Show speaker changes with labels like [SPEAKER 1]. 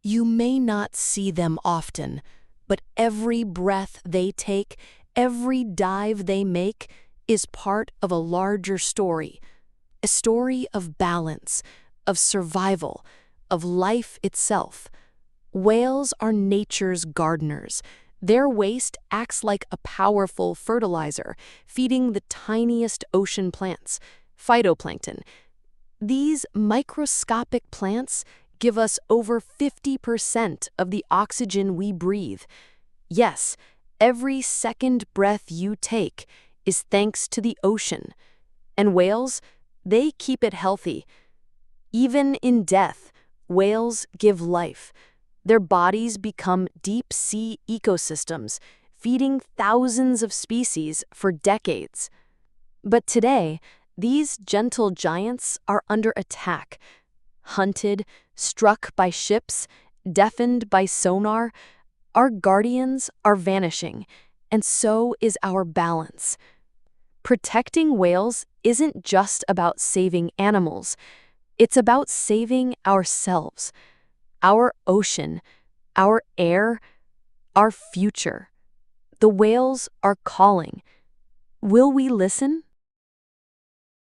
[SPEAKER 1] You may not see them often, but every breath they take, every dive they make, is part of a larger story. A story of balance, of survival, of life itself. Whales are nature's gardeners. Their waste acts like a powerful fertilizer, feeding the tiniest ocean plants, phytoplankton. These microscopic plants give us over 50% of the oxygen we breathe. Yes, every second breath you take is thanks to the ocean. And whales, they keep it healthy. Even in death, whales give life. Their bodies become deep-sea ecosystems, feeding thousands of species for decades. But today, these gentle giants are under attack. Hunted, struck by ships, deafened by sonar, our guardians are vanishing, and so is our balance. Protecting whales isn't just about saving animals, it's about saving ourselves, our ocean, our air, our future. The whales are calling. Will we listen?